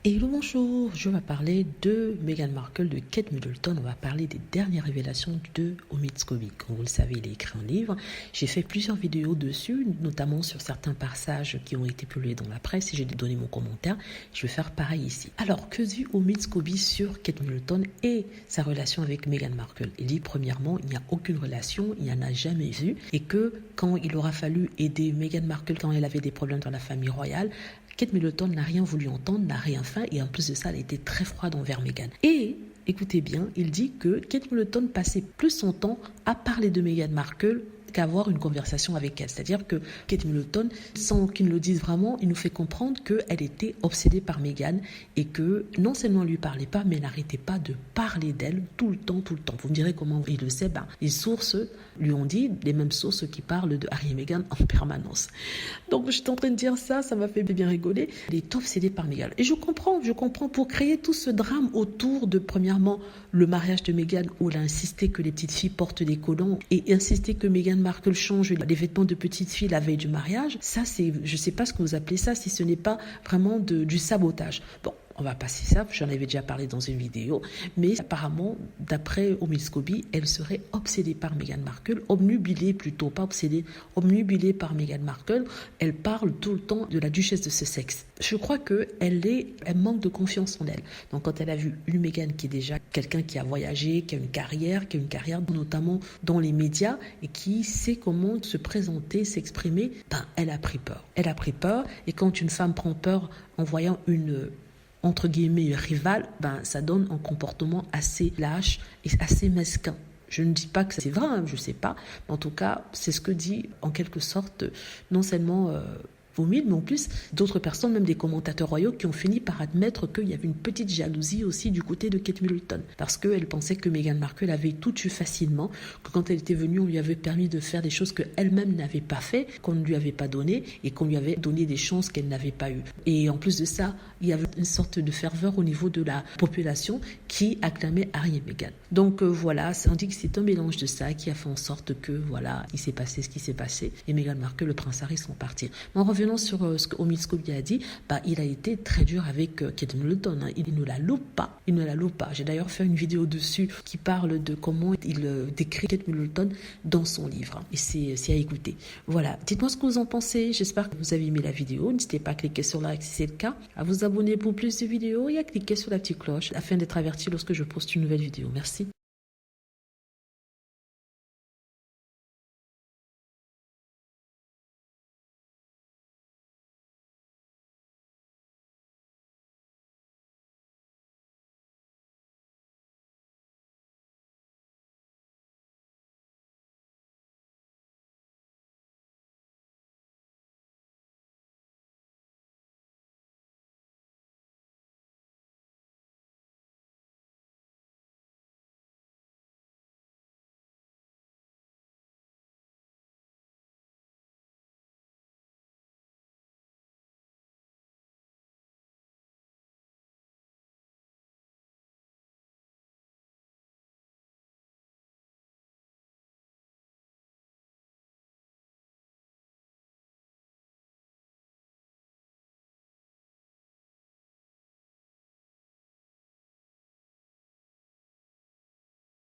Hello bonjour, je vais parler de Meghan Markle, de Kate Middleton. On va parler des dernières révélations de Omid Scobie. Comme vous le savez, il a écrit un livre. J'ai fait plusieurs vidéos dessus, notamment sur certains passages qui ont été publiés dans la presse et j'ai donné mon commentaire. Je vais faire pareil ici. Alors, que dit Omid Scobie sur Kate Middleton et sa relation avec Meghan Markle? Il dit premièrement, il n'y a aucune relation, il n'y en a jamais eu et que quand il aura fallu aider Meghan Markle quand elle avait des problèmes dans la famille royale, Kate Middleton n'a rien voulu entendre, n'a rien fait et en plus de ça, elle était très froide envers Meghan. Et écoutez bien, il dit que Kate Middleton passait plus son temps à parler de Meghan Markle qu'avoir une conversation avec elle. C'est-à-dire que Kate Middleton, sans qu'il ne le dise vraiment, il nous fait comprendre qu'elle était obsédée par Meghan et que non seulement elle ne lui parlait pas, mais elle n'arrêtait pas de parler d'elle tout le temps, tout le temps. Vous me direz comment il le sait? Les sources lui ont dit, les mêmes sources qui parlent de Harry et Meghan en permanence. Donc je suis en train de dire ça, ça m'a fait bien rigoler. Elle est obsédée par Meghan. Et je comprends, pour créer tout ce drame autour de, premièrement, le mariage de Meghan, où elle a insisté que les petites filles portent des collants et insisté que Meghan Markle change les vêtements de petites filles la veille du mariage. Ça, c'est, je ne sais pas ce que vous appelez ça, si ce n'est pas vraiment du sabotage. Bon, on va passer ça, j'en avais déjà parlé dans une vidéo, mais apparemment, d'après Omid Scobie, elle serait obsédée par Meghan Markle, obnubilée plutôt, pas obsédée, obnubilée par Meghan Markle. Elle parle tout le temps de la duchesse de Sussex. Je crois qu'elle manque de confiance en elle. Donc quand elle a vu une Meghan qui est déjà quelqu'un qui a voyagé, qui a une carrière notamment dans les médias et qui sait comment se présenter, s'exprimer, elle a pris peur. Elle a pris peur et quand une femme prend peur en voyant une entre guillemets rivale, ça donne un comportement assez lâche et assez mesquin. Je ne dis pas que c'est vrai, je ne sais pas, mais en tout cas, c'est ce que dit en quelque sorte non seulement Omid, mais en plus d'autres personnes, même des commentateurs royaux, qui ont fini par admettre qu'il y avait une petite jalousie aussi du côté de Kate Middleton, parce qu'elle pensait que Meghan Markle avait tout eu facilement, que quand elle était venue, on lui avait permis de faire des choses qu'elle-même n'avait pas fait, qu'on ne lui avait pas donné, et qu'on lui avait donné des chances qu'elle n'avait pas eues. Et en plus de ça, il y avait une sorte de ferveur au niveau de la population qui acclamait Harry et Meghan. Donc voilà, on dit que c'est un mélange de ça qui a fait en sorte que voilà, il s'est passé ce qui s'est passé, et Meghan Markle, le prince Harry sont partis. Mais en revenant sur ce que Omid Scobie a dit, il a été très dur avec Kate Middleton. Il ne la loupe pas. Il ne la loupe pas. J'ai d'ailleurs fait une vidéo dessus qui parle de comment il décrit Kate Middleton dans son livre. Et c'est à écouter. Voilà. Dites-moi ce que vous en pensez. J'espère que vous avez aimé la vidéo. N'hésitez pas à cliquer sur like si c'est le cas, à vous abonner pour plus de vidéos et à cliquer sur la petite cloche afin d'être averti lorsque je poste une nouvelle vidéo. Merci.